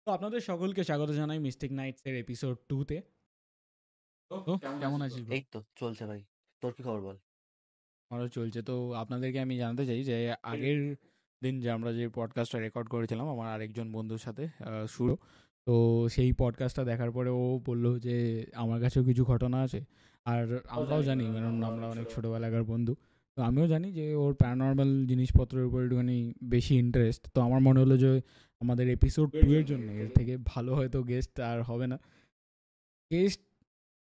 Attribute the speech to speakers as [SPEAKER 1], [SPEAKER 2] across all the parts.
[SPEAKER 1] তো আপনাদের সকলকে স্বাগত জানাই মিস্টিক নাইটসের এপিসোড 2 তে। তো কেমন আছিস ব্রো?
[SPEAKER 2] এই তো চলছে ভাই। তোর কি খবর বল?
[SPEAKER 1] আমারও চলছে। তো আপনাদেরকে আমি জানাতে চাই যে আগের দিন যে আমরা যে পডকাস্টটা রেকর্ড করেছিলাম আমার আরেকজন বন্ধুর সাথে, সুরো। তো সেই পডকাস্টটা দেখার পরে ও বললো যে আমার কাছেও কিছু ঘটনা আছে। আর আমরাও জানি, কারণ আমরা অনেক ছোটোবেলাকার বন্ধু। তো আমিও জানি যে ওর প্যারানর্মাল জিনিসপত্রের উপর একটুখানি বেশি ইন্টারেস্ট। তো আমার মনে হলো যে আমাদের এপিসোড 2 এর জন্য এর থেকে ভালো হয়তো গেস্ট আর হবে না। গেস্ট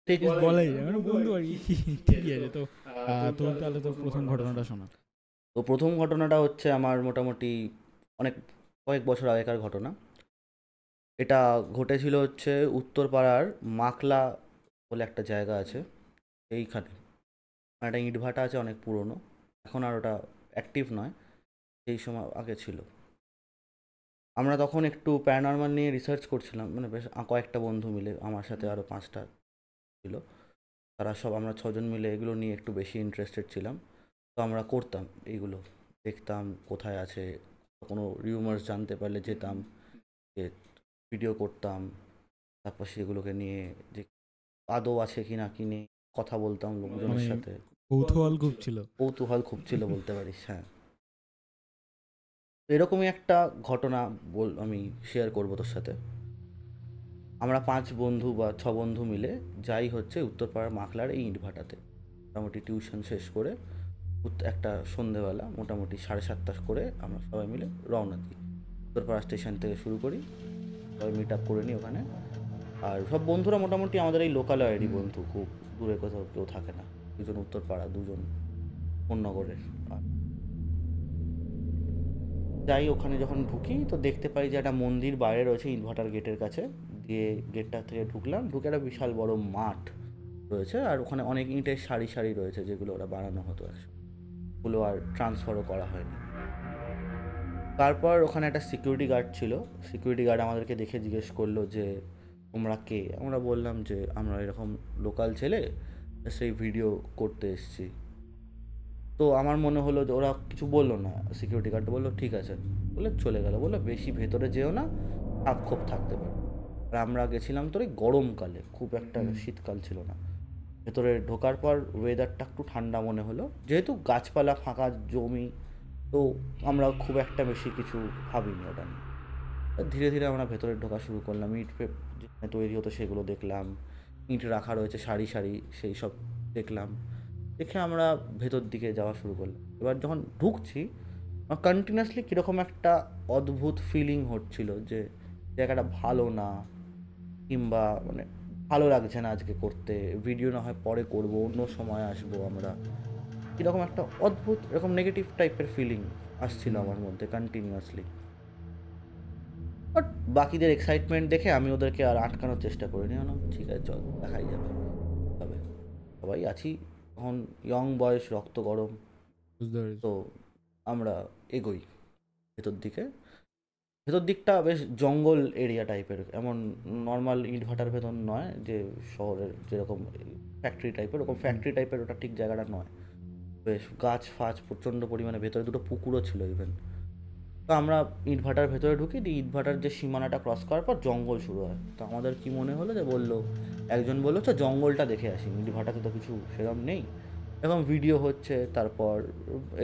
[SPEAKER 2] ঠিক
[SPEAKER 1] বলাই যায় মানে বন্ধু আর কি। ঠিকই আছে। তো তোর তাহলে তো প্রথম ঘটনাটা শোনা।
[SPEAKER 2] তো প্রথম ঘটনাটা হচ্ছে আমার মোটামুটি অনেক কয়েক বছর আগেকার ঘটনা। এটা ঘটেছিল হচ্ছে উত্তরপাড়ার মাকলা বলে একটা জায়গা আছে এইখানে। একটা ইটভাটা আছে অনেক পুরনো, এখন আর ওটা অ্যাক্টিভ নয়, সেই সময় আগে ছিল। আমরা তখন একটু প্যারানর্মাল নিয়ে রিসার্চ করছিলাম, মানে বেশ কয়েকটা বন্ধু মিলে, আমার সাথে আরও 5টা ছিল। তারা সব আমরা 6জন মিলে এগুলো নিয়ে একটু বেশি ইন্টারেস্টেড ছিলাম। তো আমরা করতাম এইগুলো, দেখতাম কোথায় আছে, কোনো রিউমার্স জানতে পারলে যেতাম, যে ভিডিও করতাম, তারপর সেগুলোকে নিয়ে যে আদৌ আছে কি না কি নেই কথা বলতাম লোকজনের
[SPEAKER 1] মানে
[SPEAKER 2] সাথে।
[SPEAKER 1] কৌতূহল খুব ছিল।
[SPEAKER 2] কৌতূহল খুব ছিল বলতে পারিস, হ্যাঁ। তো এরকমই একটা ঘটনা আমি শেয়ার করবো তোর সাথে। আমরা 5 বন্ধু বা 6 বন্ধু মিলে যাই হচ্ছে উত্তরপাড়ার মাকলার এই ইটভাটাতে, মোটামুটি টিউশন শেষ করে একটা সন্ধেবেলা মোটামুটি 7:30 করে আমরা সবাই মিলে রওনা দিই। উত্তরপাড়া স্টেশন থেকে শুরু করি, সবাই মিট আপ করে নিই ওখানে। আর সব বন্ধুরা মোটামুটি আমাদের এই লোকালয়েরই বন্ধু, খুব দূরে কোথাও কেউ থাকে না। 2জন উত্তরপাড়া, 2জন কোন্নগরের। আর যাই ওখানে যখন ঢুকি তো দেখতে পাই যে একটা মন্দির বাইরে রয়েছে ইনভার্টার গেটের কাছে। দিয়ে গেটটা থেকে ঢুকলাম, ঢুকে একটা বিশাল বড় মাঠ রয়েছে, আর ওখানে অনেক ইঁটের সারি সারি রয়েছে যেগুলো ওরা বানানো হতো একসময়, ওগুলো আর ট্রান্সফারও করা হয়নি। তারপর ওখানে একটা সিকিউরিটি গার্ড ছিল। সিকিউরিটি গার্ড আমাদেরকে দেখে জিজ্ঞেস করলো যে তোমরা কে? আমরা বললাম যে আমরা এরকম লোকাল ছেলে, সেই ভিডিও করতে এসেছি। তো আমার মনে হলো যে ওরা কিছু বললো না, সিকিউরিটি গার্ড বললো ঠিক আছে বলে চলে গেল, বললো বেশি ভেতরে যেও না, সাবক্ষোভ থাকতে পারে। আর আমরা গেছিলাম তোর এই গরমকালে, খুব একটা শীতকাল ছিল না। ভেতরে ঢোকার পর ওয়েদারটা একটু ঠান্ডা মনে হলো, যেহেতু গাছপালা ফাঁকা জমি, তো আমরা খুব একটা বেশি কিছু ভাবিনি ওটা নিয়ে। ধীরে ধীরে আমরা ভেতরে ঢোকা শুরু করলাম, ইট যেখানে তৈরি হতো সেগুলো দেখলাম, ইট রাখা রয়েছে সারি সারি, সেই সব দেখলাম। দেখে আমরা ভেতর দিকে যাওয়া শুরু করলাম। এবার যখন ঢুকছি আমার কন্টিনিউয়াসলি কীরকম একটা অদ্ভুত ফিলিং হচ্ছিল যে জায়গাটা ভালো না, কিংবা মানে ভালো লাগছে না আজকে করতে, ভিডিও না হয় পরে করব, অন্য সময় আসবো আমরা, কীরকম একটা অদ্ভুত এরকম নেগেটিভ টাইপের ফিলিং আসছিল আমার মধ্যে কন্টিনিউয়াসলি। বাট বাকিদের এক্সাইটমেন্ট দেখে আমি ওদেরকে আর আটকানোর চেষ্টা করিনি, বললাম ঠিক আছে চল দেখাই যাবে তবে, সবাই আছি তখন, ইয়ং বয়স, রক্ত গরম।
[SPEAKER 1] বুঝতে পেরেছি।
[SPEAKER 2] তো আমরা এগোই ভেতর দিকে। ভেতর দিকটা বেশ জঙ্গল এরিয়া টাইপের, এমন নর্মাল ইটভাটার ভেতর নয় যে শহরের যেরকম ফ্যাক্টরি টাইপের, ওরকম ফ্যাক্টরি টাইপের ওটা ঠিক জায়গাটা নয়। বেশ গাছ ফাছ প্রচণ্ড পরিমাণে, ভেতরে 2টো পুকুরও ছিল ইভেন। তো আমরা ইটভাটার ভেতরে ঢুকি, দিয়ে ইটভাটার যে সীমানাটা ক্রস করার পর জঙ্গল শুরু হয়। তো আমাদের কি মনে হলো যে বললো, একজন বললো তো জঙ্গলটা দেখে আসি, ইটভাটাতে তো কিছু সেরকম নেই, এরকম ভিডিও হচ্ছে, তারপর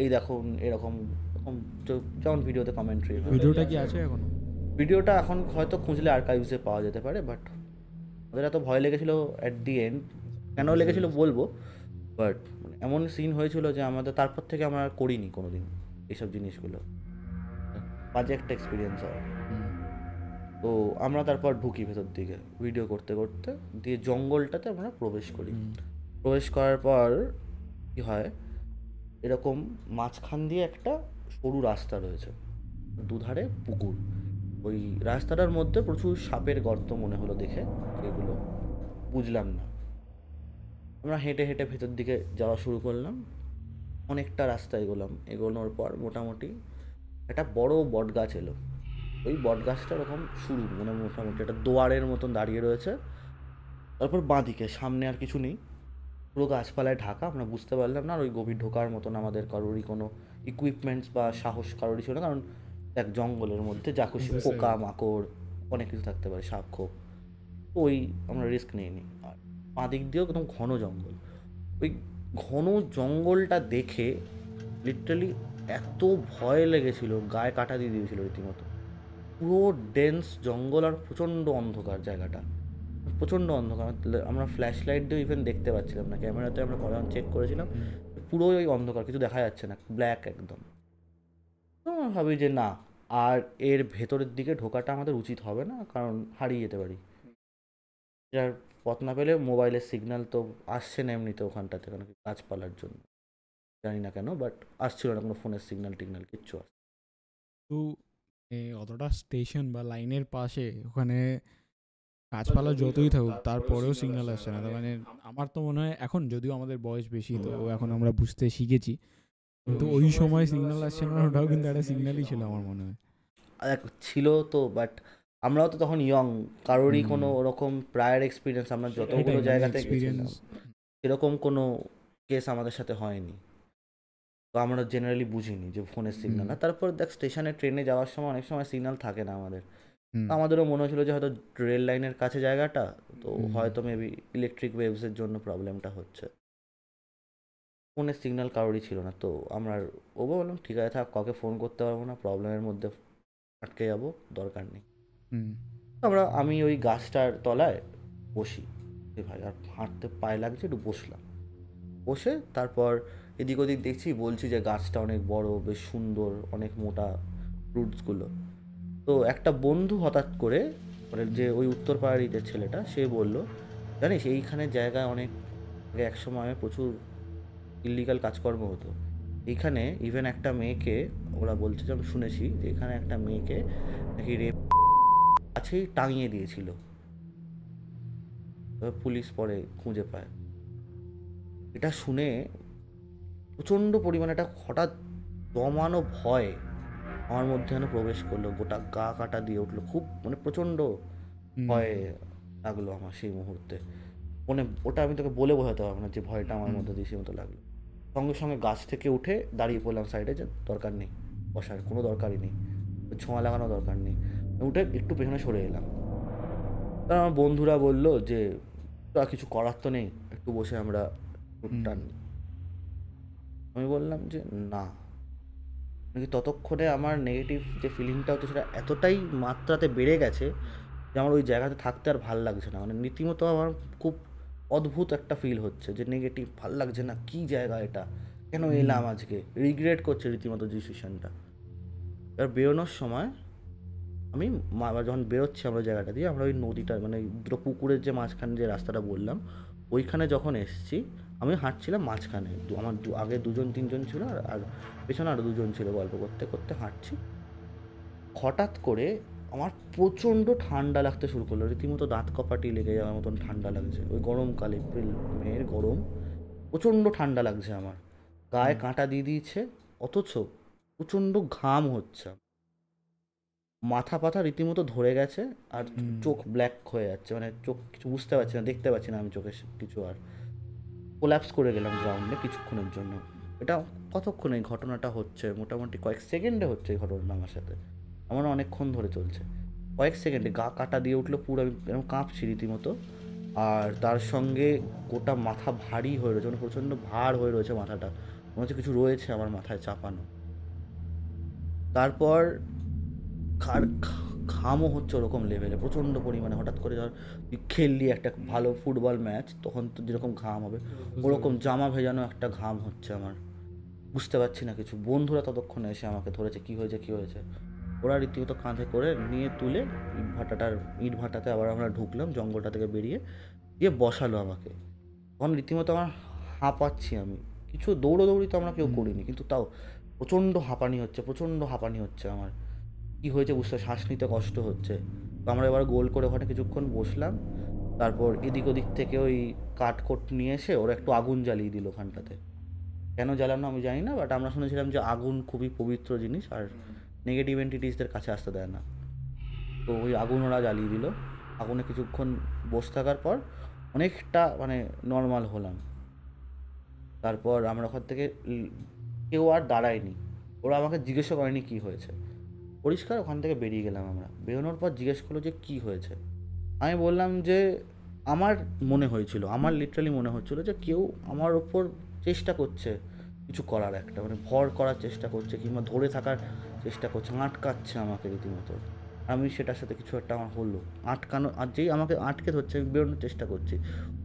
[SPEAKER 2] এই দেখুন এরকম এরকম যেমন ভিডিওতে কমেন্ট্রি।
[SPEAKER 1] ভিডিওটা কি আছে এখনো?
[SPEAKER 2] ভিডিওটা এখন হয়তো খুঁজলে আর্কাইভসে পাওয়া যেতে পারে, বাট ওদের এত ভয় লেগেছিলো অ্যাট দি এন্ড, কেন লেগেছিলো বলবো, বাট এমন সিন হয়েছিল যে আমাদের তারপর থেকে আমরা আর করিনি কোনো দিন এইসব জিনিসগুলো, বাজে একটা এক্সপিরিয়েন্স হয়। তো আমরা তারপর ঢুকি ভেতর দিকে ভিডিও করতে করতে, দিয়ে জঙ্গলটাতে আমরা প্রবেশ করি। প্রবেশ করার পর কী হয়, এরকম মাঝখান দিয়ে একটা সরু রাস্তা রয়েছে, দুধারে পুকুর। ওই রাস্তাটার মধ্যে প্রচুর সাপের গর্ত মনে হলো দেখে, যেগুলো বুঝলাম না। আমরা হেঁটে হেঁটে ভেতর দিকে যাওয়া শুরু করলাম, অনেকটা রাস্তা এগোলাম, এগোনোর পর মোটামুটি একটা বড় বট গাছ এলো। ওই বট গাছটা ওরকম শুরু মানে মোটামুটি একটা দোয়ারের মতন দাঁড়িয়ে রয়েছে। তারপর বাঁদিকে সামনে আর কিছু নেই, পুরো গাছপালায় ঢাকা, আমরা বুঝতে পারলাম না। আর ওই গভীর ঢোকার মতন আমাদের কারোরই কোনো ইকুইপমেন্টস বা সাহস কারোরই ছিল না, কারণ এক জঙ্গলের মধ্যে যা খুশি পোকা মাকড় অনেক কিছু থাকতে পারে, সাপ খোপ। তো ওই আমরা রিস্ক নিইনি। আর বাঁ দিক দিয়েও একদম ঘন জঙ্গল। ওই ঘন জঙ্গলটা দেখে লিটারালি এত ভয় লেগেছিল, গায়ে কাঁটা দিয়ে দিয়েছিল রীতিমতো। পুরো ডেন্স জঙ্গল আর প্রচণ্ড অন্ধকার জায়গাটা, প্রচণ্ড অন্ধকার। আমরা ফ্ল্যাশ লাইট দিয়ে ইভেন দেখতে পাচ্ছিলাম না, ক্যামেরাতে আমরা পরে চেক করেছিলাম, পুরোই ওই অন্ধকার, কিছু দেখা যাচ্ছে না, ব্ল্যাক একদম। তো আমরা ভাবি যে না, আর এর ভেতরের দিকে ঢোকাটা আমাদের উচিত হবে না, কারণ হারিয়ে যেতে পারি। যার পথ না পেলে মোবাইলের সিগন্যাল তো আসছে না এমনিতে ওখানটাতে, কারণ কি গাছপালার জন্য, জানি না কেন, বাট আসছিল না কোনো ফোনের সিগন্যাল টিগন্যাল কিচ্ছু আসছে।
[SPEAKER 1] তো অতটা স্টেশন বা লাইনের পাশে ওখানে গাছপালা যতই থাকুক তারপরেও সিগন্যাল আসছে না। তার মানে আমার তো মনে হয় এখন, যদিও আমাদের বয়স বেশি, তো এখন আমরা বুঝতে শিখেছি, কিন্তু ওই সময় সিগন্যাল আসছে না, ওটাও কিন্তু একটা সিগন্যালই ছিল আমার মনে হয়।
[SPEAKER 2] ছিল তো, বাট আমরাও তো তখন ইয়ং, কারোরই কোনো ওরকম প্রায়ার এক্সপিরিয়েন্স, আমরা যতগুলো জায়গাতে গেছিলাম সেরকম কোনো কেস আমাদের সাথে হয়নি, তো আমরা জেনারেলি বুঝিনি যে ফোনের সিগন্যাল না। তারপর দেখ, স্টেশনে ট্রেনে যাওয়ার সময় অনেক সময় সিগন্যাল থাকে না আমাদের, আমাদেরও মনে হয়েছিল যে হয়তো রেল লাইনের কাছে জায়গাটা, তো হয়তো মেবি ইলেকট্রিক ওয়েভসের জন্য প্রবলেমটা হচ্ছে। ফোনের সিগন্যাল কারোরই ছিল না, তো আমরা ও বললাম ঠিক আছে থাক, কাউকে ফোন করতে পারবো না, প্রবলেমের মধ্যে আটকে যাবো, দরকার নেই। আমি ওই গাছটার তলায় বসি, ভাই আর হাঁটতে পায়ে লাগছে, একটু বসলাম। বসে তারপর এদিক ওদিক দেখছি, বলছি যে গাছটা অনেক বড়, বেশ সুন্দর, অনেক মোটা ফ্রুটসগুলো। তো একটা বন্ধু হঠাৎ করে, মানে যে ওই উত্তর পাহাড়ি যে ছেলেটা, সে বলল, জানিস এইখানে জায়গায় অনেক এক সময় প্রচুর ইল্লিগাল কাজকর্ম হতো এইখানে। ইভেন একটা মেয়েকে, ওরা বলছে যে আমি শুনেছি যে এখানে একটা মেয়েকে নাকি রেপ কাছেই টাঙিয়ে দিয়েছিল, পুলিশ পরে খুঁজে পায়। এটা শুনে প্রচণ্ড পরিমাণে একটা হঠাৎ দমানো ভয় আমার মধ্যে যেন প্রবেশ করলো, গোটা গা কাটা দিয়ে উঠলো, খুব মানে প্রচণ্ড ভয় লাগলো আমার সেই মুহূর্তে। মানে ওটা আমি তোকে বলে বোঝাতে পারবো না যে ভয়টা আমার মধ্যে দিয়ে সেই মতো লাগলো। সঙ্গে সঙ্গে গাছ থেকে উঠে দাঁড়িয়ে পড়লাম সাইডে, যে দরকার নেই বসার, কোনো দরকারই নেই, ছোঁয়া লাগানো দরকার নেই। উঠে একটু পেছনে সরে এলাম। তার আমার বন্ধুরা বললো যে কিছু করার তো নেই, একটু বসে আমরা টান। আমি বললাম যে না, নাকি ততক্ষণে আমার নেগেটিভ যে ফিলিংটা হচ্ছে সেটা এতটাই মাত্রাতে বেড়ে গেছে যে আমার ওই জায়গাতে থাকতে আর ভাল লাগছে না। মানে রীতিমতো আমার খুব অদ্ভুত একটা ফিল হচ্ছে যে নেগেটিভ, ভাল লাগছে না, কী জায়গা এটা, কেন এলাম আজকে, রিগ্রেট করছে রীতিমতো ডিসিশনটা। এবার বেরোনোর সময় আমি যখন বেরোচ্ছি আমরা জায়গাটা দিয়ে, আমরা ওই নদীটা, মানে দুটো পুকুরের যে মাঝখানে যে রাস্তাটা বললাম, ওইখানে যখন এসছি, আমি হাঁটছিলাম মাঝখানে, আমার আগে দুজন তিনজন ছিল, আর পেছনে আরও দুজন ছিল, গল্প করতে করতে হাঁটছি। হঠাৎ করে আমার প্রচণ্ড ঠান্ডা লাগতে শুরু করলো, রীতিমতো দাঁত কপাটি লেগে যাওয়ার মতন ঠান্ডা লাগছে। ওই গরমকালে, এপ্রিল মেয়ের গরম, প্রচণ্ড ঠান্ডা লাগছে আমার, গায়ে কাঁটা দিয়ে দিয়েছে, অথচ প্রচণ্ড ঘাম হচ্ছে, মাথা পাথা রীতিমতো ধরে গেছে, আর চোখ ব্ল্যাক হয়ে যাচ্ছে, মানে চোখ কিছু বুঝতে পারছি না, দেখতে পাচ্ছি না আমি চোখে কিছু, আর কোল্যাপস করে গেলাম গ্রাউন্ডে কিছুক্ষণের জন্য। এটা কতক্ষণ এই ঘটনাটা হচ্ছে, মোটামুটি কয়েক সেকেন্ডে হচ্ছে এই ঘটনাটা আমার সাথে, আমার অনেকক্ষণ ধরে চলছে। কয়েক সেকেন্ডে গা কাটা দিয়ে উঠলো পুরো, আমি এরকম কাঁপছি রীতিমতো, আর তার সঙ্গে গোটা মাথা ভারী হয়ে রয়েছে, মানে প্রচণ্ড ভার হয়ে রয়েছে মাথাটা, মনে হচ্ছে কিছু রয়েছে আমার মাথায় চাপানো। তারপর ঘামও হচ্ছে ওরকম লেভেলে প্রচণ্ড পরিমাণে। হঠাৎ করে ধর তুই খেললি একটা ভালো ফুটবল ম্যাচ, তখন তো যেরকম ঘাম হবে, ওরকম জামা ভেজানো একটা ঘাম হচ্ছে আমার, বুঝতে পারছি না কিছু। বন্ধুরা ততক্ষণে এসে আমাকে ধরেছে, কী হয়েছে কী হয়েছে, ওরা রীতিমতো কাঁধে করে নিয়ে তুলে ইট ভাটাতে আবার আমরা ঢুকলাম জঙ্গলটা থেকে বেরিয়ে, গিয়ে বসালো আমাকে। তখন রীতিমতো আমার হাঁপাচ্ছি আমি, কিছু দৌড়োদৌড়ি তো আমরা কেউ করিনি, কিন্তু তাও প্রচণ্ড হাঁপানি হচ্ছে আমার, কী হয়েছে বুঝতে, শ্বাস নিতে কষ্ট হচ্ছে। তো আমরা এবার গোল করে ওখানে কিছুক্ষণ বসলাম, তারপর এদিক ওদিক থেকে ওই কাঠ নিয়ে এসে ওরা একটু আগুন জ্বালিয়ে দিল ওখানটাতে। কেন জ্বালানো আমি জানি না, বাট আমরা শুনেছিলাম যে আগুন খুবই পবিত্র জিনিস, আর নেগেটিভ এন্টিটিসদের কাছে আসতে দেয় না। তো ওই আগুন ওরা জ্বালিয়ে দিল। আগুনে কিছুক্ষণ বসে থাকার পর অনেকটা মানে নর্মাল হলাম। তারপর আমরা ওখান থেকে কেউ আর দাঁড়ায়নি, ওরা আমাকে জিজ্ঞাসা করেনি কী হয়েছে। পরিষ্কার। ওখান থেকে বেরিয়ে গেলাম আমরা। বেরোনোর পর জিজ্ঞেস করলো যে কী হয়েছে। আমি বললাম যে আমার মনে হয়েছিল, আমার লিটারালি মনে হচ্ছিলো যে কেউ আমার ওপর চেষ্টা করছে কিছু করার, একটা মানে ভর করার চেষ্টা করছে, কিংবা ধরে থাকার চেষ্টা করছে, আটকাচ্ছে আমাকে রীতিমতো। আমি সেটার সাথে কিছু একটা আমার হলো, আটকানো, আর যেই আমাকে আটকে ধরছে আমি বেরোনোর চেষ্টা করছি,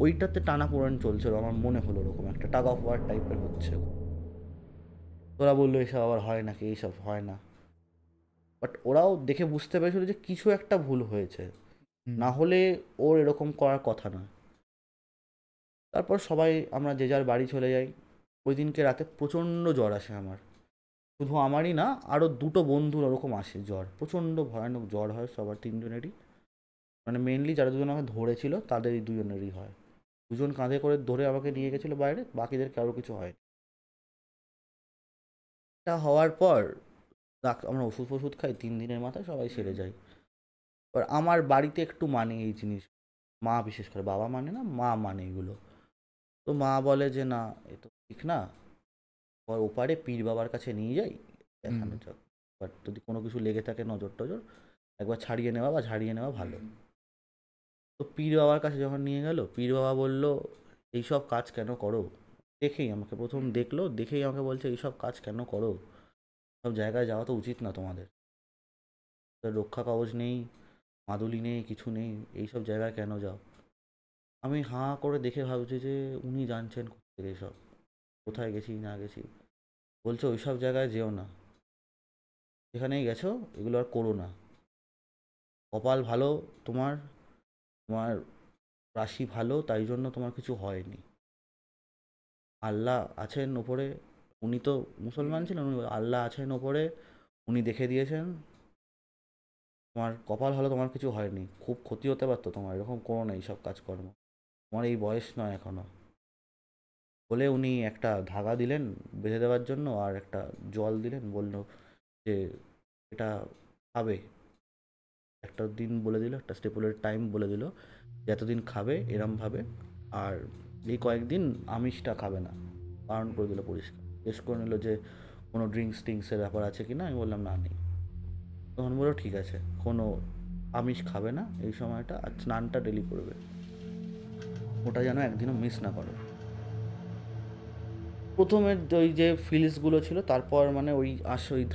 [SPEAKER 2] ওইটাতে টানাপোড়েন চলছিল। আমার মনে হলো ওরকম একটা টাগ অফ ওয়ার টাইপের হচ্ছে। ওরা বললো এসব আবার হয় নাকি, এইসব হয় না। বাট ওরাও দেখে বুঝতে পেরেছিল যে কিছু একটা ভুল হয়েছে, না হলে ওর এরকম করার কথা নয়। তারপর সবাই আমরা যে যার বাড়ি চলে যাই। ওই দিনকে রাতে প্রচণ্ড জ্বর আসে আমার। শুধু আমারই না, আরও দুটো বন্ধুর ওরকম আসে জ্বর, প্রচণ্ড ভয়ানক জ্বর হয় সবার তিনজনেরই। মানে মেনলি যারা দুজন আমাকে ধরেছিল তাদেরই দুজনেরই হয়। দুজন কাঁধে করে ধরে আমাকে নিয়ে গেছিলো বাইরে, বাকিদের কারো কিছু হয়। এটা হওয়ার পর আমরা ওষুধ ফষুধ খাই, 3 দিনের মাথায় সবাই সেরে যায়। এবার আমার বাড়িতে একটু মানে এই জিনিস, মা বিশেষ করে, বাবা মানে না, মা মানে এগুলো। তো মা বলে যে না, এ তো ঠিক না, আর ওপারে পীর বাবার কাছে নিয়ে যাই, দেখানো যাক। বাট যদি কোনো কিছু লেগে থাকে, নজর টজর, একবার ছাড়িয়ে নেওয়া বা ঝাড়িয়ে নেওয়া ভালো। তো পীর বাবার কাছে যখন নিয়ে গেল, পীর বাবা বলল এইসব কাজ কেন করো। দেখেই আমাকে প্রথম দেখলো, দেখেই আমাকে বলছে এইসব কাজ কেন করো, সব জায়গায় যাওয়া তো উচিত না তোমাদের, রক্ষা কবচ নেই, মাদুলি নেই, কিছু নেই, এইসব জায়গায় কেন যাও। আমি হাঁ করে দেখে ভাবছি যে উনি জানছেন কোথা এসব, কোথায় গেছি না গেছি। বলছে ওইসব জায়গায় যেও না, যেখানেই গেছো এগুলো আর করো না। কপাল ভালো তোমার, তোমার রাশি ভালো, তাই জন্য তোমার কিছু হয়নি। আল্লাহ আছেন ওপরে, উনি তো মুসলমান ছিলেন, উনি আল্লাহ আছেন ওপরে, উনি দেখে দিয়েছেন, তোমার কপাল ভালো, তোমার কিছু হয়নি। খুব ক্ষতি হতে পারতো তোমার, এরকম করো না এইসব কাজকর্ম, তোমার এই বয়স নয় এখনো। বলে উনি একটা ধাগা দিলেন বেঁধে দেওয়ার জন্য, আর একটা জল দিলেন, বলল যে এটা খাবে। একটা দিন বলে দিল, একটা স্টেপুলের টাইম বলে দিল যে এতদিন খাবে এরমভাবে, আর এই কয়েকদিন আমিষটা খাবে না, বারণ করে দিল পরিষ্কার। জিজ্ঞেস করে নিল যে কোনো ড্রিঙ্কস টিঙ্কসের ব্যাপার আছে কি না। আমি বললাম না, নেই। তখন বললো ঠিক আছে, কোনো আমিষ খাবে না এই সময়টা, আর স্নানটা ডেলি করবে, ওটা যেন একদিনও মিস না করো। প্রথমের ওই যে ফিলিংসগুলো ছিল, তারপর মানে ওই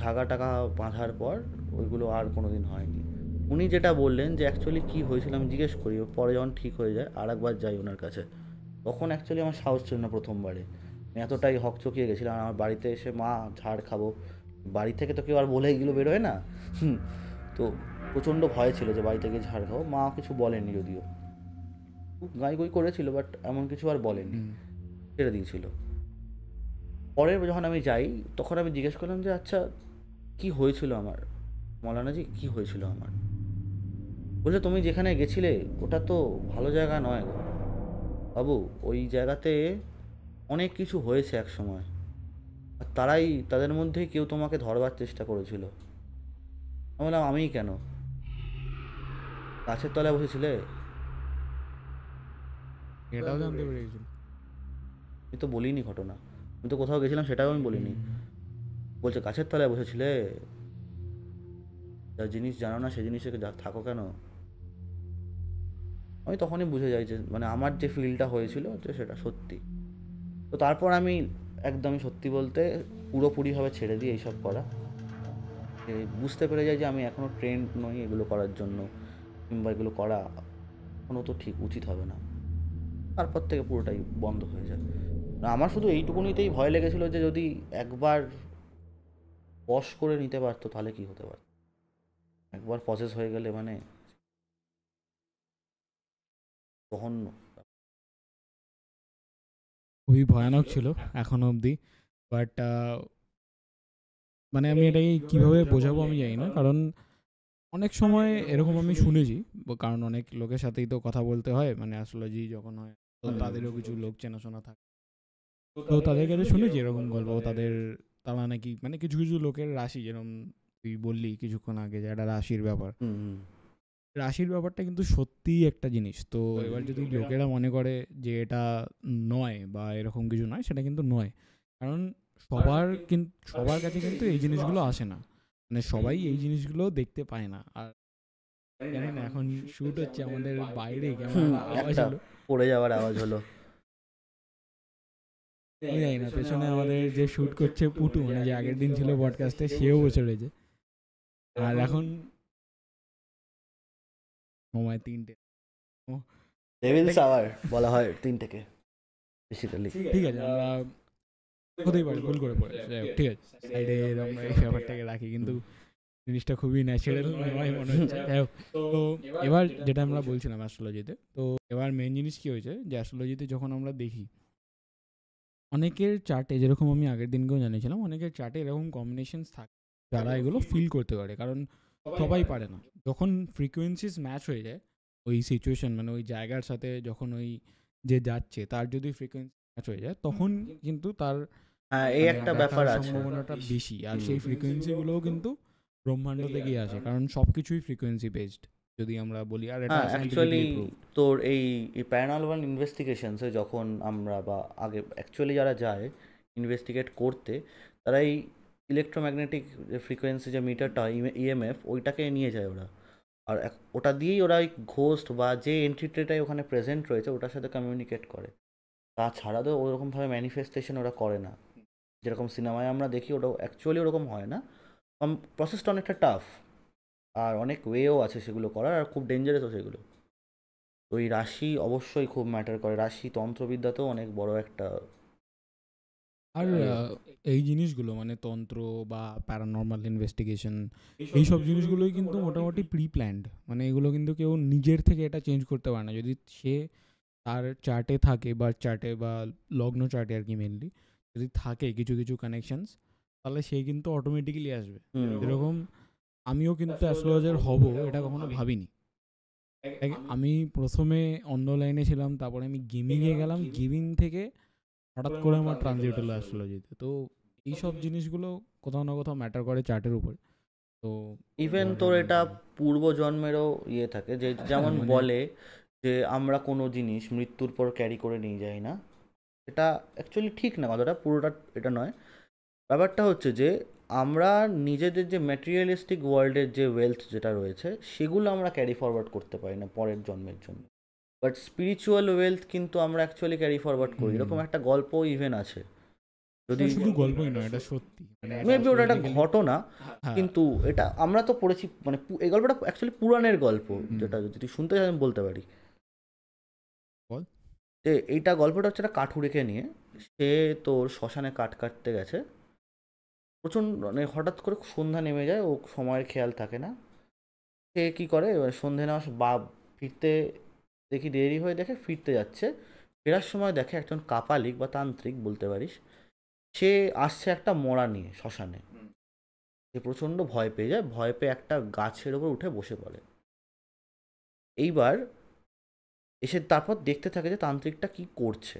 [SPEAKER 2] ধাগা টাগা বাঁধার পর ওইগুলো আর কোনো দিন হয়নি। উনি যেটা বললেন যে অ্যাকচুয়ালি কী হয়েছিল আমি জিজ্ঞেস করি, পরে যখন ঠিক হয়ে যায় আর একবার যাই ওনার কাছে। তখন অ্যাকচুয়ালি আমার সাহস ছিল না প্রথমবারে, আমি এতটাই হকচকিয়ে গেছিলাম। আমার বাড়িতে এসে মা ঝাড় খাবো, বাড়ি থেকে তো কেউ আর বলে এগুলো বেরোয় না। তো প্রচণ্ড ভয় ছিল যে বাড়ি থেকে ঝাড় খাবো। মা কিছু বলেনি, যদিও খুব গাই গই করেছিল, বাট এমন কিছু আর বলেনি, ছেড়ে দিয়েছিল। পরে যখন আমি যাই, তখন আমি জিজ্ঞেস করলাম যে আচ্ছা কী হয়েছিল আমার, মৌলানাজি কী হয়েছিল আমার। বলছে তুমি যেখানে গেছিলে ওটা তো ভালো জায়গা নয় গো বাবু, ওই জায়গাতে অনেক কিছু হয়েছে এক সময়, আর তাদের মধ্যেই কেউ তোমাকে ধরবার চেষ্টা করেছিল। আমি বললাম আমিই কেন, গাছের তলায় বসেছিলে।
[SPEAKER 1] এটাও জানতে পেরে গেছিল।
[SPEAKER 2] আমি তো বলিনি ঘটনা, আমি তো কোথাও গেছিলাম সেটাও আমি বলিনি। বলছে গাছের তলায় বসেছিলে, যা জিনিস জানো না সে জিনিসে থাকো কেন। আমি তখনই বুঝে যাই যে মানে আমার যে ফিলটা হয়েছিল যে সেটা সত্যি। তো তারপর আমি একদমই সত্যি বলতে পুরোপুরিভাবে ছেড়ে দিই এইসব করা। বুঝতে পেরে যাই যে আমি এখনও ট্রেন্ড নই এগুলো করার জন্য, কিংবা এগুলো করা এখনও তো ঠিক উচিত হবে না। তারপর থেকে পুরোটাই বন্ধ হয়ে যায়। আমার শুধু এইটুকুনিতেই ভয় লেগেছিল যে যদি একবার বশ করে নিতে পারতো তাহলে কি হতে পারত, একবার প্রসেস হয়ে গেলে মানে তখন।
[SPEAKER 1] খুবই ভয়ানক ছিল এখনো অবধি। বাট মানে আমি এটাকে কিভাবে বোঝাবো আমি জানি না, কারণ অনেক সময় এরকম আমি শুনেছি, কারণ অনেক লোকের সাথেই তো কথা বলতে হয়, মানে অ্যাস্ট্রোলজি যখন হয় তো তাদেরও কিছু লোক চেনাশোনা থাকে, তো তাদের কাছে শুনেছি এরকম গল্প। তারা নাকি মানে কিছু কিছু লোকের রাশি, যেরকম তুই বললি কিছুক্ষণ আগে যে একটা রাশির ব্যাপার, রাশির ব্যাপারটা কিন্তু সত্যিই একটা জিনিস। তো এবার যদি লোকেরা মনে করে যে এটা নয় বা এরকম কিছু নয়, সেটা কিন্তু নয়। কারণ সবার কাছে কিন্তু এই জিনিসগুলো আসে না। মানে সবাই এই জিনিসগুলো দেখতে পায় না। আর জানেন এখন শুট হচ্ছে আমাদের বাইরে কেমন আওয়াজ
[SPEAKER 2] একটা
[SPEAKER 1] হলো
[SPEAKER 2] পড়ে যাওয়ার আওয়াজ হলো।
[SPEAKER 1] আমি জানি না, পেছনে আমাদের যে শুট করছে পুটু, মানে যে আগের দিন ছিল পডকাস্টে, সেও বসে রয়েছে। আর এখন সময় 3টে।
[SPEAKER 2] ডেভিলস আওয়ার বলা হয় 3টেকে বেসিক্যালি।
[SPEAKER 1] ঠিক আছে, আমরা হতেই পারি ভুল করে পড়ে, যাই হোক, ঠিক আছে, সাইডে আমরা এই ব্যাপারটাকে রাখি, কিন্তু জিনিসটা খুবই ন্যাচারাল নয় মনে হচ্ছে। যাই হোক, তো এবার যেটা আমরা বলছিলাম অ্যাস্ট্রোলজিতে, তো এবার মেন জিনিস কি হয়েছে যে অ্যাস্ট্রোলজিতে যখন আমরা দেখি অনেকের চার্টে, যেরকম আমি আগের দিনকেও জানিয়েছিলাম, অনেকের চার্টে এরকম কম্বিনেশনস থাকে যারা এগুলো ফিল করতে পারে, কারণ সবাই পারে না। যখন ফ্রিকোয়েন্সিস ম্যাচ হয়ে যায় ওই সিচুয়েশন, মানে ওই জায়গার সাথে, যখন ওই যে যাচ্ছে তার যদি ফ্রিকোয়েন্সি ম্যাচ হয়ে যায়, তখন কিন্তু তার
[SPEAKER 2] হ্যাঁ, এই
[SPEAKER 1] মানে
[SPEAKER 2] একটা
[SPEAKER 1] দেখার
[SPEAKER 2] ব্যাপার আছে।
[SPEAKER 1] সম্ভাবনাটা বেশি। আর সেই ফ্রিকোয়েন্সিগুলোও কিন্তু ব্রহ্মাণ্ড থেকেই আসে, কারণ সব কিছুই ফ্রিকোয়েন্সি বেসড যদি আমরা বলি, আর এটা
[SPEAKER 2] হ্যাঁ, অ্যাকচুয়ালি
[SPEAKER 1] সায়েন্টিফিক্যালি প্রুভ।
[SPEAKER 2] তোর এই প্যারানর্মাল ইনভেস্টিগেশনসে যখন আমরা বা আগে অ্যাকচুয়ালি যারা যায় ইনভেস্টিগেট করতে, তারা এই ইলেকট্রোম্যাগনেটিক যে ফ্রিকোয়েন্সি যে মিটারটা হয়, ইএমএফ, ওইটাকে নিয়ে যায় ওরা। আর ওটা দিয়েই ওরা ওই ঘোস্ট বা যে এন্টিটিটাই ওখানে প্রেজেন্ট রয়েছে ওটার সাথে কমিউনিকেট করে। তাছাড়া তো ওরকমভাবে ম্যানিফেস্টেশন ওরা করে না, যেরকম সিনেমায় আমরা দেখি ওটা অ্যাকচুয়ালি ওরকম হয় না। প্রসেসটা অনেকটা টাফ, আর অনেক ওয়েও আছে সেগুলো করার, আর খুব ডেঞ্জারাসও সেগুলো। তো এই রাশি অবশ্যই খুব ম্যাটার করে, রাশি তন্ত্রবিদ্যাতেও অনেক বড় একটা
[SPEAKER 1] আর এই জিনিসগুলো মানে তন্ত্র বা প্যারানর্মাল ইনভেস্টিগেশন, এইসব জিনিসগুলোই কিন্তু মোটামুটি প্রি প্ল্যান্ড। মানে এগুলো কিন্তু কেউ নিজের থেকে এটা চেঞ্জ করতে পারে না। যদি সে তার চার্টে থাকে, বা চার্টে বা লগ্ন চার্টে আর কি মেনলি যদি থাকে কিছু কিছু কানেকশনস, তাহলে সে কিন্তু অটোমেটিক্যালি আসবে। এরকম আমিও কিন্তু অ্যাস্ট্রোলজার হব এটা কখনো ভাবিনি। আমি প্রথমে অন্য লাইনে ছিলাম, তারপরে আমি গেমিংয়ে গেলাম, গেমিং থেকে হঠাৎ করে আমার ট্রানজিট হলো অ্যাস্ট্রোলজিতে। তো এইসব জিনিসগুলো কোথাও না কোথাও ম্যাটার করে চার্টের উপর। তো
[SPEAKER 2] ইভেন তোর এটা পূর্বজন্মেরও ইয়ে থাকে, যে যেমন
[SPEAKER 1] মানে
[SPEAKER 2] বলে যে আমরা কোনো জিনিস মৃত্যুর পর ক্যারি করে নিয়ে যাই না। এটা অ্যাকচুয়ালি ঠিক না, কথাটা পুরোটা এটা নয়। ব্যাপারটা হচ্ছে যে আমরা নিজেদের যে ম্যাটেরিয়ালিস্টিক ওয়ার্ল্ডের যে ওয়েলথ যেটা রয়েছে সেগুলো আমরা ক্যারি ফরওয়ার্ড করতে পারি না পরের জন্মের জন্য, বাট স্পিরিচুয়াল ওয়েলথ কিন্তু আমরা অ্যাকচুয়ালি ক্যারি ফরওয়ার্ড করি। এরকম একটা গল্প ইভেন আছে, যদি
[SPEAKER 1] এটা শুধু গল্পই নয়, এটা সত্যি, মানে এটা
[SPEAKER 2] মেবি ওটা একটা
[SPEAKER 1] astrologically-
[SPEAKER 2] ঘটনা,
[SPEAKER 1] হ্যাঁ,
[SPEAKER 2] কিন্তু এটা আমরা তো পড়েছি, মানে এই গল্পটা অ্যাকচুয়ালি পুরাণের গল্প। যেটা যদি তুই শুনতে চাস আমি বলতে পারি।
[SPEAKER 1] বল।
[SPEAKER 2] যে এইটা গল্পটা হচ্ছে একটা কাঠুরেকে নিয়ে। সে তোর শ্মশানে কাঠ কাটতে গেছে, প্রচণ্ড মানে হঠাৎ করে সন্ধ্যা নেমে যায়, ও সময়ের খেয়াল থাকে না। সে কী করে, এবার সন্ধে নেওয়া বা ফিরতে দেখি দেরি হয়ে, দেখে ফিরতে যাচ্ছে, ফেরার সময় দেখে একজন কাপালিক বা তান্ত্রিক বলতে পারিস, সে আসছে একটা মড়া নিয়ে শ্মশানে। সে প্রচণ্ড ভয় পেয়ে যায়, ভয় পেয়ে একটা গাছের ওপর উঠে বসে পড়ে। এইবার এসে তারপর দেখতে থাকে যে তান্ত্রিকটা কি করছে।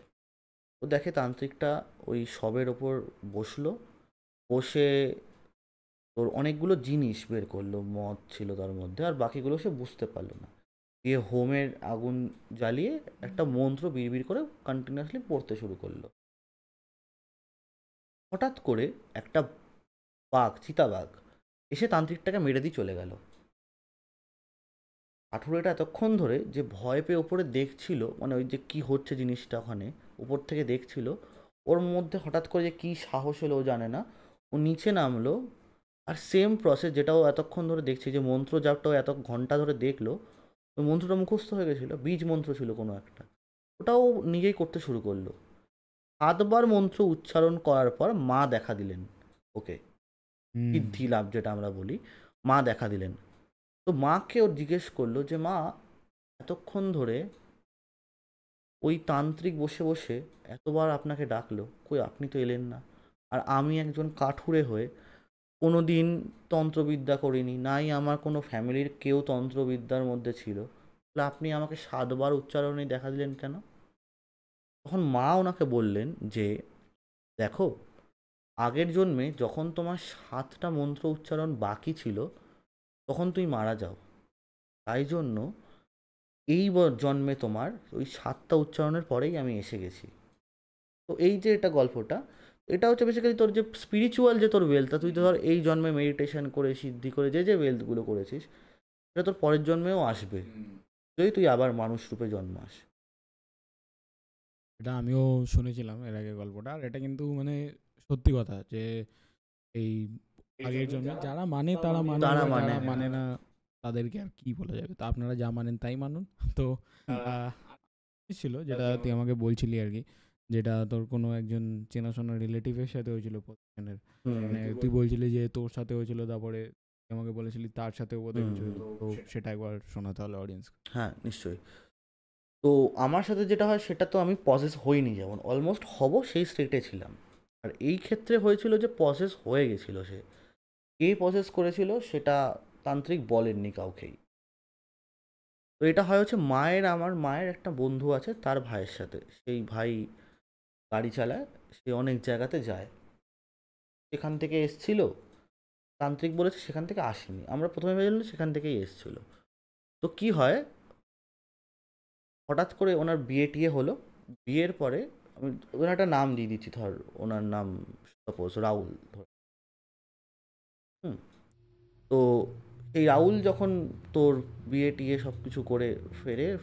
[SPEAKER 2] তো দেখে তান্ত্রিকটা ওই শবের ওপর বসলো, বসে তোর অনেকগুলো জিনিস বের করলো, মদ ছিল তার মধ্যে, আর বাকিগুলো সে বুঝতে পারলো না। দিয়ে হোমের আগুন জ্বালিয়ে একটা মন্ত্র বিড়বিড় করে কন্টিনিউয়াসলি পড়তে শুরু করলো। হঠাৎ করে একটা চিতাবাঘ এসে তান্ত্রিকটাকে মেরে দিয়ে চলে গেল। কাঠুরেটা এতক্ষণ ধরে যে ভয় পেয়ে ওপরে দেখছিল, মানে ওই যে কি হচ্ছে জিনিসটা ওখানে উপর থেকে দেখছিল, ওর মধ্যে হঠাৎ করে যে কী সাহস হলো ও জানে না, ও নিচে নামলো। আর সেম প্রসেস যেটা ও এতক্ষণ ধরে দেখছে, যে মন্ত্র জাপটাও এত ঘন্টা ধরে দেখলো, ওই মন্ত্রটা মুখস্থ হয়ে গেছিলো, বীজ মন্ত্র ছিল কোনো একটা, ওটাও নিজেই করতে শুরু করলো। 7বার মন্ত্র উচ্চারণ করার পর মা দেখা দিলেন ওকে, সিদ্ধি লাভ যেটা আমরা বলি, মা দেখা দিলেন। তো মাকে ও জিজ্ঞেস করলো যে মা, এতক্ষণ ধরে ওই তান্ত্রিক বসে বসে এতবার আপনাকে ডাকলো, কই আপনি তো এলেন না। আর আমি একজন কাঠুরে হয়ে কোনো দিন তন্ত্রবিদ্যা করিনি, নাই আমার কোনো ফ্যামিলির কেউ তন্ত্রবিদ্যার মধ্যে ছিল, তাহলে আপনি আমাকে 7বার উচ্চারণে দেখা দিলেন কেন? তখন মা ওনাকে বললেন যে দেখো, আগের জন্মে যখন তোমার 7টা মন্ত্র উচ্চারণ বাকি ছিল তখন তুমি মারা যাও, তাই জন্য এই জন্মে তোমার ওই 7টা উচ্চারণের পরেই আমি এসে গেছি। তো এই যে এটা গল্পটা, এটা হচ্ছে বেসিক্যালি তোর যে স্পিরিচুয়াল যে তোর ওয়েলথ, তুই তো ধর এই জন্মে মেডিটেশন করে সিদ্ধি করে যে ওয়েলথগুলো করেছিস সেটা তোর পরের জন্মেও আসবে যদি তুই আবার মানুষ রূপে জন্মাস।
[SPEAKER 1] এটা আমিও শুনেছিলাম এর আগে গল্পটা, আর এটা কিন্তু মানে সত্যি কথা যে এই আগের জন্মে যারা মানে তারা মানে,
[SPEAKER 2] তারা
[SPEAKER 1] এবার
[SPEAKER 2] মানে
[SPEAKER 1] যারা মানে না তাদেরকে আর কি বলা যাবে। তো আপনারা যা মানেন তাই মানুন। তো ছিল যেটা তুই আমাকে বলছিলি আর কি, যেটা তোর কোনো একজন চেনাশোনা রিলেটিভের সাথে হয়েছিল প্রতিজনের, মানে তুই বলছিলি যে তোর সাথে হয়েছিল, তারপরে তুই আমাকে বলেছিলি তার সাথেও বোধহয় হয়েছিল। তো সেটা একবার শোনাতে হলো অডিয়েন্স।
[SPEAKER 2] হ্যাঁ নিশ্চয়ই। তো আমার সাথে যেটা হয় সেটা তো আমি পসেস হইনি, যেমন অলমোস্ট হব সেই স্টেটে ছিলাম। আর এই ক্ষেত্রে হয়েছিল যে পসেস হয়ে গেছিল। সে কে পসেস করেছিল সেটা তান্ত্রিক বলেননি কাউকেই। তো এটা হয় হচ্ছে আমার মায়ের একটা বন্ধু আছে তার ভাইয়ের সাথে। সেই ভাই গাড়ি চালায়, সে অনেক জায়গাতে যায়, সেখান থেকে এসছিল। তান্ত্রিক বলেছে সেখান থেকে আসেনি, আমরা প্রথমে ভেবেছিলাম সেখান থেকেই এসছিল। তো কি হয়, হঠাৎ করে ওনার বিয়ে টিয়ে হলো। বিয়ের পরে আমি ওনার একটা নাম দিয়ে দিচ্ছি, ধর ওনার নাম সাপোজ রাহুল ধর। হুম। তো এই রাহুল যখন তোর বিয়ে টিয়ে সব কিছু করে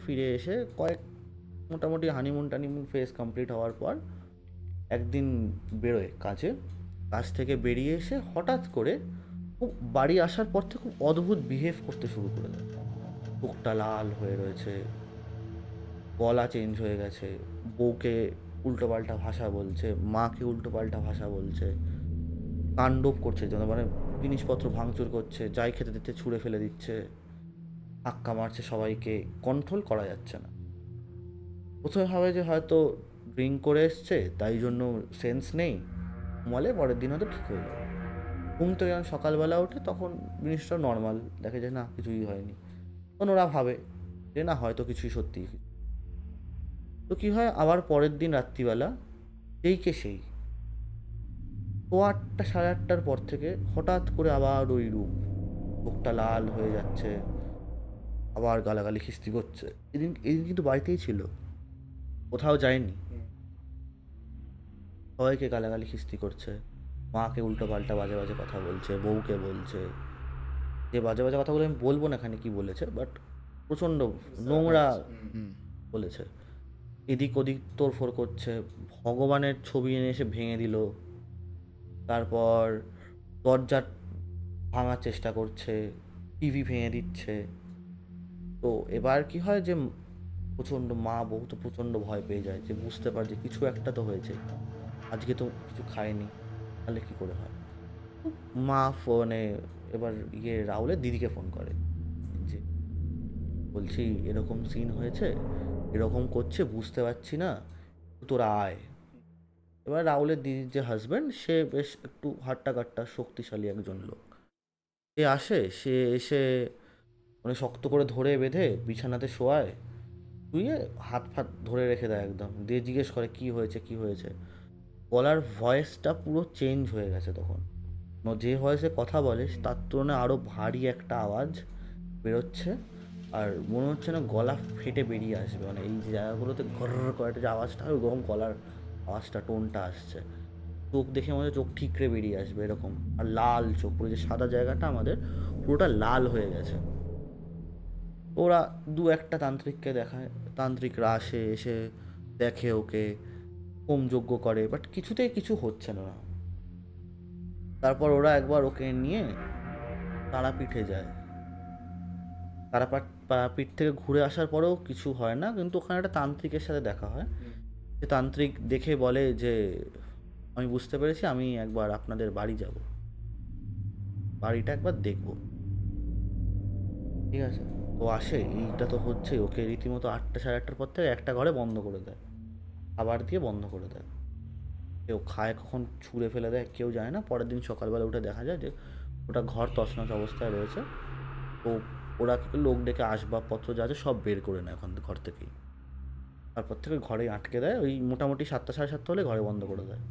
[SPEAKER 2] ফিরে এসে মোটামুটি হানিমুন টানিমুন ফেস কমপ্লিট হওয়ার পর একদিন বেরোয় কাজ থেকে বেরিয়ে এসে হঠাৎ করে খুব বাড়ি আসার পর থেকে খুব অদ্ভুত বিহেভ করতে শুরু করে দেয়। বুকটা লাল হয়ে রয়েছে, গলা চেঞ্জ হয়ে গেছে, বউকে উল্টোপাল্টা ভাষা বলছে, মাকে উল্টোপাল্টা ভাষা বলছে, তাণ্ডব করছে যেন, মানে জিনিসপত্র ভাঙচুর করছে, যাই খেতে দিতে ছুঁড়ে ফেলে দিচ্ছে, ধাক্কা মারছে সবাইকে, কন্ট্রোল করা যাচ্ছে না। প্রথমে ভাবে যে হয়তো ড্রিঙ্ক করে এসছে তাই জন্য সেন্স নেই, ঘুমালে পরের দিন হয়তো ঠিক হয়ে যাবে। ঘুম থেকে যখন সকালবেলা ওঠে তখন জিনিসটা নর্মাল, দেখে যে না কিছুই হয়নি। তখন ওরা ভাবে যে না হয়তো কিছুই সত্যি। তো কী হয়, আবার পরের দিন রাত্রিবেলা সেই 8টা 8:30টার পর থেকে হঠাৎ করে আবার ওই রূপ, চোখটা লাল হয়ে যাচ্ছে, আবার গালাগালি খিস্তি করছে। এদিন কিন্তু বাড়িতেই ছিল, কোথাও যায়নি। সবাইকে গালাগালি খিস্তি করছে, মাকে উল্টো পাল্টা বাজে বাজে কথা বলছে, বউকে বলছে। যে বাজে বাজে কথাগুলো আমি বলবো না এখানে কি বলেছে, বাট প্রচণ্ড নোংরা বলেছে। এদিক ওদিক তোড়ফোড় করছে, ভগবানের ছবি এনে এসে ভেঙে দিল, তারপর দরজা ভাঙার চেষ্টা করছে, টিভি ভেঙে দিচ্ছে। তো এবার কি হয় যে প্রচণ্ড বউ তো প্রচণ্ড ভয় পেয়ে যায়, যে বুঝতে পারে যে কিছু একটা তো হয়েছে, আজকে তো কিছু খায়নি, তাহলে কী করে হয়। মা ফোনে এবার রাহুলের দিদিকে ফোন করে, যে বলছি এরকম সিন হয়েছে, এরকম করছে বুঝতে পারছি না, তোরা আয়। এবার রাহুলের দিদির যে হাজব্যান্ড সে বেশ একটু হাট্টা কাট্টা শক্তিশালী একজন লোক, সে আসে, সে এসে মানে শক্ত করে ধরে বেঁধে বিছানাতে শোয়ায়, শুয়ে হাত ফাত ধরে রেখে দেয় একদম, দিয়ে জিজ্ঞেস করে কি হয়েছে কি হয়েছে। গলার ভয়েসটা পুরো চেঞ্জ হয়ে গেছে তখন, যে ভয়েসে কথা বলে তার তুলনায় আরও ভারী একটা আওয়াজ বেরোচ্ছে, আর মনে হচ্ছে না গলা ফেটে বেরিয়ে আসবে, মানে এই যে জায়গাগুলোতে ঘর করে একটা যে আওয়াজটা হয় ওরকম গলার আওয়াজটা টোনটা আসছে। চোখ দেখে মনে চোখ ঠিকরে বেরিয়ে আসবে এরকম, আর লাল চোখ, পুরো যে সাদা জায়গাটা আমাদের পুরোটা লাল হয়ে গেছে। ওরা দু একটা তান্ত্রিককে দেখায়, তান্ত্রিকরা এসে দেখে ওকে, হোমযজ্ঞ করে, বাট কিছুতেই কিছু হচ্ছে না। তারপর ওরা একবার ওকে নিয়ে তারাপীঠে যায়। তারাপীঠ থেকে ঘুরে আসার পরেও কিছু হয় না, কিন্তু ওখানে একটা তান্ত্রিকের সাথে দেখা হয়। সে তান্ত্রিক দেখে বলে যে আমি বুঝতে পেরেছি, আমি একবার আপনাদের বাড়ি যাব, বাড়িটা একবার দেখব। ঠিক আছে, তো আসে, এইটা তো হচ্ছে, ওকে রীতিমতো 8টা 8:30টার পর থেকে একটা ঘরে বন্ধ করে দেয়, খাবার দিয়ে বন্ধ করে দেয়। কেউ খায় কখন ছুঁড়ে ফেলে দেয় কেউ জানে না। পরের দিন সকালবেলা উঠে দেখা যায় যে ওটা ঘর তছনছ অবস্থায় রয়েছে। তো ওরা লোক ডেকে আসবাবপত্র যা আছে সব বের করে নেয় ওখান ঘর থেকেই, তারপর থেকে ঘরে আটকে দেয়, ওই মোটামুটি 7টা 7:30 হলে ঘরে বন্ধ করে দেয়।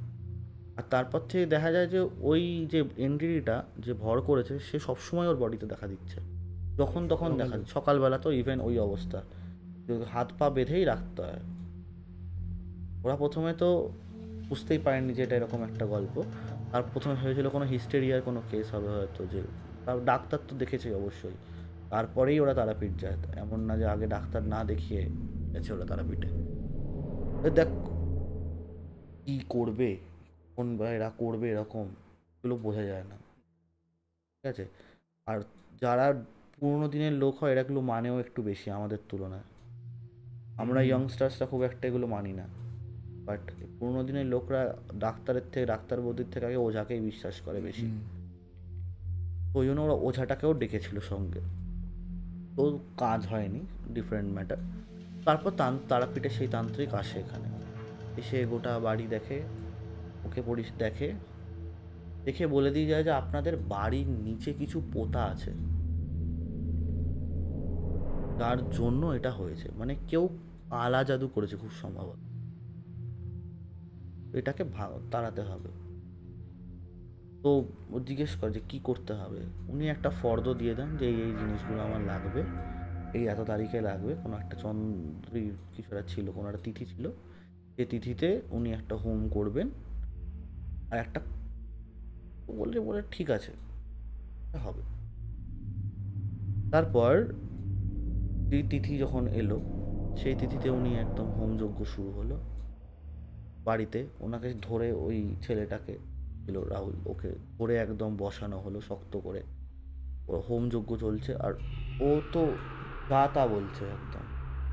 [SPEAKER 2] আর তারপর থেকে দেখা যায় যে ওই যে এন্টিটিটা যে ভর করেছে সে সবসময় ওর বডিতে দেখা দিচ্ছে, যখন তখন দেখা দিচ্ছে। সকালবেলা তো ইভেন ওই অবস্থা, হাত পা বেঁধেই রাখতে হয়। ওরা প্রথমে তো বুঝতেই পারেননি যে এটা এরকম একটা গল্প। আর প্রথমে ভেবেছিল কোনো হিস্টেরিয়ার কোনো কেস হবে হয়তো, যে তার ডাক্তার তো দেখেছে অবশ্যই, তারপরেই ওরা তারাপীঠ যায়, এমন না যে আগে ডাক্তার না দেখিয়ে গেছে ওরা তারাপীঠে। দেখ কী করবে, কোন বা এরা করবে এরকম, এগুলো বোঝা যায় না, ঠিক আছে। আর যারা পুরোনো দিনের লোক হয় এরা এগুলো মানেও একটু বেশি আমাদের তুলনায়। আমরা ইয়ংস্টার্সরা খুব একটা এগুলো মানি না, বাট পুরোনো দিনের লোকরা ডাক্তার বৌদির থেকে আগে ওঝাকেই বিশ্বাস করে বেশি। ওই জন্য ওরা ওঝাটাকেও ডেকেছিল সঙ্গে, তো কাজ হয়নি, ডিফারেন্ট ম্যাটার। তারপর তারাপীঠে সেই তান্ত্রিক আসে এখানে, এসে গোটা বাড়ি দেখে, ওকে দেখে, দেখে বলে দিয়ে যায় যে আপনাদের বাড়ির নিচে কিছু পোতা আছে, তার জন্য এটা হয়েছে, মানে কেউ কালা জাদু করেছে খুব সম্ভবত, এটাকে তাড়াতে হবে। তো ও জিজ্ঞেস করে যে কী করতে হবে, উনি একটা ফর্দ দিয়ে দেন যে এই জিনিসগুলো আমার লাগবে, এই এত তারিখে লাগবে, কোনো একটা চন্দ্রী কিছু একটা ছিল, কোনো একটা তিথি ছিল, সেই তিথিতে উনি একটা হোম করবেন, আর একটা বলে বলে ঠিক আছে হবে। তারপর যেই তিথি যখন এলো, সেই তিথিতে উনি একদম হোমযজ্ঞ শুরু হলো বাড়িতে, ওনাকে ধরে ওই ছেলেটাকে ছিল রাহুল, ওকে ধরে একদম বসানো হলো শক্ত করে, হোমযজ্ঞ চলছে, আর ও তো যা তা বলছে, একদম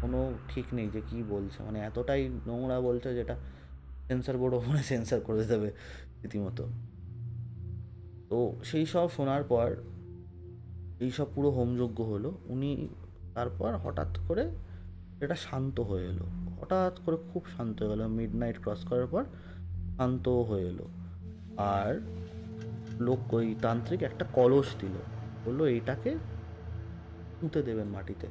[SPEAKER 2] কোনো ঠিক নেই যে কী বলছে, মানে এতটাই নোংরা বলছে যেটা সেন্সার বোর্ডও মানে সেন্সার করে দেবে রীতিমতো। তো সেই সব শোনার পর এইসব পুরো হোমযজ্ঞ হলো, উনি তারপর হঠাৎ করে এটা শান্ত হয়ে এলো, হঠাৎ করে খুব শান্ত হয়ে গেল, মিড নাইট ক্রস করার পর শান্ত হয়ে এলো। আর ওই তান্ত্রিক একটা কলস দিল, বললো এইটাকে পুঁতে দেবেন মাটিতে,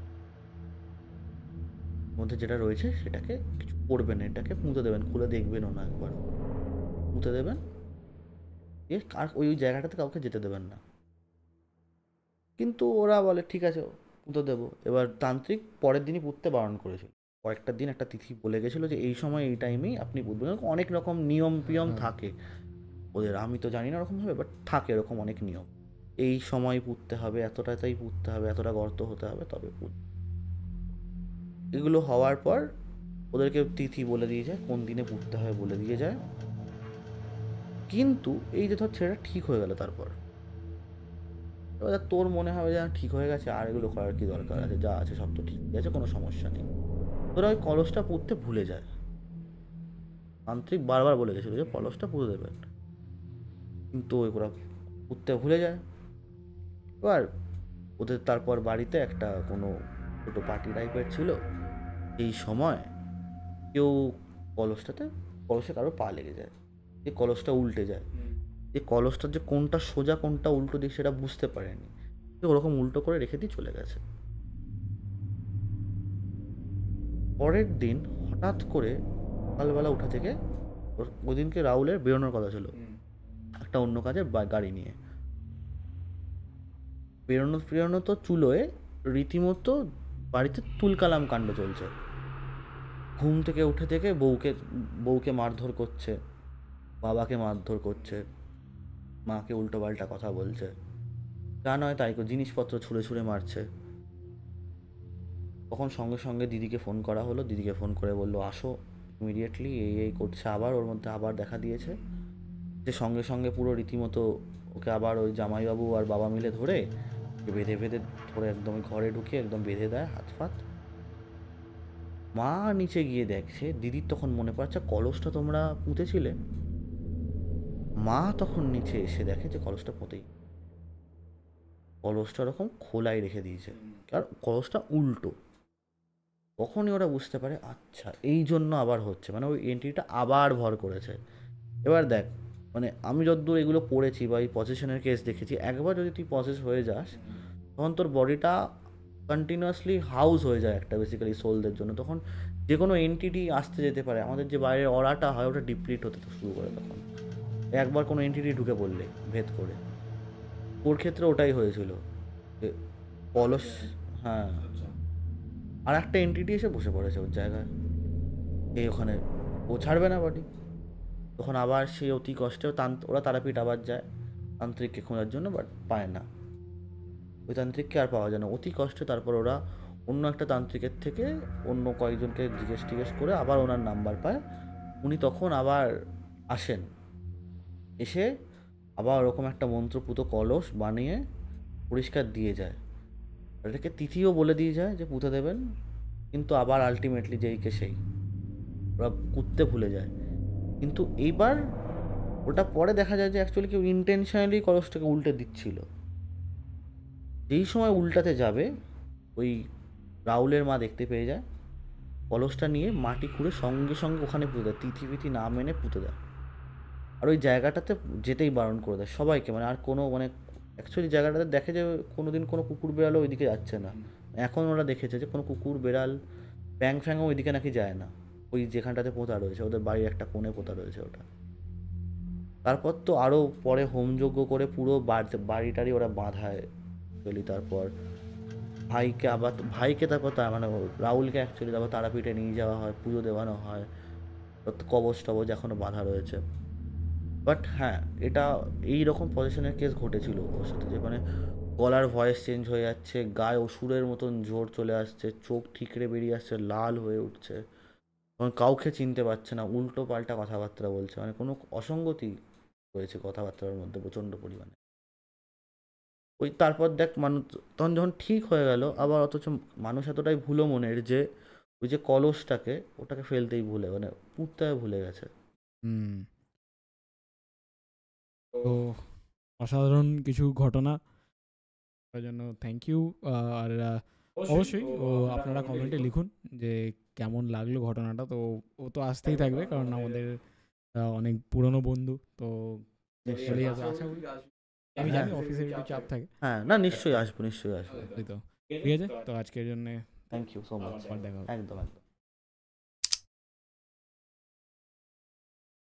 [SPEAKER 2] মধ্যে যেটা রয়েছে সেটাকে কিছু করবেন, এটাকে পুঁতে দেবেন, খুলে দেখবেনও না, একবার পুঁতে দেবেন, আর ওই জায়গাটাতে কাউকে যেতে দেবেন না। কিন্তু ওরা বলে ঠিক আছে পুঁতে দেবো। এবার তান্ত্রিক পরের দিনই পুঁততে বারণ করেছিল, কয়েকটা দিন একটা তিথি বলে গেছিলো যে এই সময় এই টাইমেই আপনি পুঁতবেন, অনেক রকম নিয়ম পিয়ম থাকে ওদের, আমি তো জানি না ওরকমভাবে, বাট থাকে এরকম অনেক নিয়ম, এই সময় পুঁততে হবে, এতটাতেই পুঁততে হবে, এতটা গর্ত হতে হবে, তবে এগুলো হওয়ার পর ওদেরকে তিথি বলে দিয়ে যায়, কোন দিনে পুঁততে হবে বলে দিয়ে যায়। কিন্তু এই যে ধর ছেলেটা ঠিক হয়ে গেল, তারপর এবার তোর মনে হবে যে ঠিক হয়ে গেছে, আর এগুলো করার কি দরকার আছে, যা আছে সব তো ঠিক আছে, কোনো সমস্যা নেই, তোরা ওই কলসটা পুঁততে ভুলে যায়। তান্ত্রিক বারবার বলে গেছিলো যে কলসটা পুঁতে দেবেন, কিন্তু ওরা পুঁততে ভুলে যায়। এবার ওদের তারপর বাড়িতে একটা কোনো ছোটো পার্টি টাইপের ছিল, এই সময় কেউ কলসে কারো পা লেগে যায়, যে কলসটা উল্টে যায়, যে কলসটার যে কোনটা সোজা কোনটা উল্টো দিক সেটা বুঝতে পারেনি, ওরকম উল্টো করে রেখে দিয়ে চলে গেছে। পরের দিন হঠাৎ করে সকালবেলা উঠা থেকে, ওই দিনকে রাহুলের বেরোনোর কথা ছিল একটা অন্য কাজে গাড়ি নিয়ে, বেরোনো তো চুলোয় রীতিমতো বাড়িতে তুলকালাম কাণ্ড চলছে। ঘুম থেকে উঠে থেকে বউকে মারধর করছে, বাবাকে মারধর করছে, মাকে উল্টো পাল্টা কথা বলছে, যা নয় তাই জিনিসপত্র ছুঁড়ে ছুঁড়ে মারছে। তখন সঙ্গে সঙ্গে দিদিকে ফোন করা হলো, দিদিকে ফোন করে বললো আসো ইমিডিয়েটলি, এই করছে, আবার ওর মধ্যে আবার দেখা দিয়েছে, যে সঙ্গে সঙ্গে পুরো রীতিমতো ওকে আবার ওই জামাইবাবু আর বাবা মিলে ধরে বেঁধে ধরে একদম ঘরে ঢুকিয়ে একদম বেঁধে দেয় হাত ফাত। মা নিচে গিয়ে দেখছে, দিদির তখন মনে পড়ছে কলসটা তোমরা পুঁতেছিলে, মা তখন নিচে এসে দেখে যে কলসটা পুঁতেই, কলসটা ওরকম খোলাই রেখে দিয়েছে, আর কলসটা উল্টো। তখনই ওরা বুঝতে পারে আচ্ছা এই জন্য আবার হচ্ছে, মানে ওই এন্ট্রিটা আবার ভর করেছে। এবার দেখ, মানে আমি যতদূর এগুলো পড়েছি বা এই পজিশনের কেস দেখেছি, একবার যদি তুই পসেস হয়ে যাস তখন তোর বডিটা কন্টিনিউয়াসলি হাউস হয়ে যায় একটা বেসিক্যালি সোলদের জন্য, তখন যে কোনো এন্টিটি আসতে যেতে পারে, আমাদের যে বাইরের অরাটা হয় ওটা ডিপ্লিট হতে শুরু করে, তখন একবার কোনো এন্টিটি ঢুকে পড়লে ভেদ করে, ওর ক্ষেত্রে ওটাই হয়েছিল, কলস, হ্যাঁ, আর একটা এন্টিটি এসে বসে পড়েছে ওর জায়গায়, এই ওখানে ও ছাড়বে না বডি, তখন আবার সেই অতি কষ্টে ওরা তারাপীঠ আবার যায় তান্ত্রিককে খোঁজার জন্য, বাট পায় না, ওই তান্ত্রিককে আর পাওয়া যায় না অতি কষ্টে। তারপর ওরা অন্য একটা তান্ত্রিকের থেকে অন্য কয়েকজনকে জিজ্ঞেস করে আবার ওনার নাম্বার পায়। উনি তখন আবার আসেন, এসে আবার ওরকম একটা মন্ত্রপুত কলস বানিয়ে পরিষ্কার দিয়ে যায়। এটাকে তিথিও বলে দিয়ে যায় যে পুঁতে দেবেন, কিন্তু আবার আলটিমেটলি যেইকে সেই, ওরা পুঁততে ভুলে যায়। কিন্তু এইবার ওটা পরে দেখা যায় যে অ্যাকচুয়ালি কেউ ইন্টেনশনালি কলসটাকে উল্টে দিচ্ছিল। যেই সময় উল্টাতে যাবে, ওই রাহুলের মা দেখতে পেয়ে যায়, কলসটা নিয়ে মাটি খুঁড়ে সঙ্গে সঙ্গে ওখানে পুঁতে দেয়, তিথি ফিথি না মেনে পুঁতে দেয়। আর ওই জায়গাটাতে যেতেই বারণ করে দেয় সবাইকে, মানে আর কোনো মানে অ্যাকচুয়ালি জায়গাটাতে দেখে যে কোনো দিন কোনো কুকুর বেড়ালও ওইদিকে যাচ্ছে না। এখন ওরা দেখেছে যে কোনো কুকুর বেড়াল ব্যাং ফ্যাংও ওইদিকে নাকি যায় না, ওই যেখানটাতে পোতা রয়েছে, ওদের বাড়ির একটা কোণে পোতা রয়েছে ওটা। তারপর তো আরও পরে হোমযজ্ঞ করে পুরো বাড়ি টাড়ি ওরা বাঁধায় অ্যাকচুয়ালি। তারপর ভাইকে তারপর মানে রাহুলকে অ্যাকচুয়ালি তারপর তারাপীঠে নিয়ে যাওয়া হয়, পুজো দেওয়ানো হয়, কবচ টবচ এখনও বাঁধা রয়েছে। বাট হ্যাঁ, এটা এই রকম পজিশনের কেস ঘটেছিল ওর সাথে, যে মানে গলার ভয়েস চেঞ্জ হয়ে যাচ্ছে, গায়ে অসুরের মতন জোর চলে আসছে, চোখ ঠিকরে বেরিয়ে আসছে, লাল হয়ে উঠছে, কাউকে চিনতে পারছে না, উল্টো পাল্টা কথাবার্তা বলছে, মানে কোনো অসঙ্গতি রয়েছে কথাবার্তার মধ্যে প্রচণ্ড পরিমাণে। ওই তারপর দেখ মানুষ তখন যখন ঠিক হয়ে গেল, আবার অথচ মানুষ এতটাই ভুলো মনের যে ওই যে কলসটাকে ওটাকে ফেলতেই মানে পুঁততে ভুলে গেছে।
[SPEAKER 1] হুম। তো অসাধারণ কিছু ঘটনা, তার জন্য থ্যাংক ইউ। আর অবশ্যই আপনারা কমেন্টে লিখুন যে কেমন লাগলো ঘটনাটা। তো ও তো আসতেই থাকবে, কারণ আমাদের অনেক পুরনো বন্ধু, তো চলেই আসবে আশা করি। আমি জানি অফিসের একটু চাপ থাকে।
[SPEAKER 2] হ্যাঁ, না নিশ্চয়ই আসবো, নিশ্চয়ই আসবো।
[SPEAKER 1] তো ঠিক আছে, তো আজকের জন্য
[SPEAKER 2] থ্যাংক ইউ সো মাচ।
[SPEAKER 1] আবার দেখা হবে।
[SPEAKER 2] একদম একদম।